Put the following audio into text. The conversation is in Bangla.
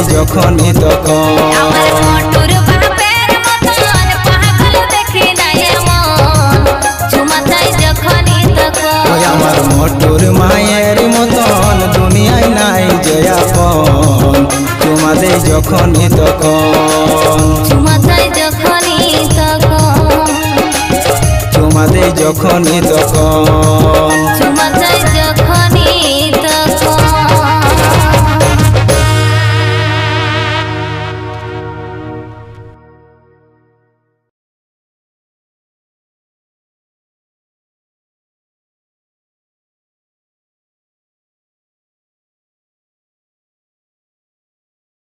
যখনই তখন আমার মোটর বাপের মতন পাগল দেখি না এমন চুমা চাই যখনই তখন ওই আমার মোটর মায়ের মতন দুনিয়ায় নাই যে আপন চুমা দে যখনই তখন চুমা চাই যখনই তখন চুমা দে যখনই তখন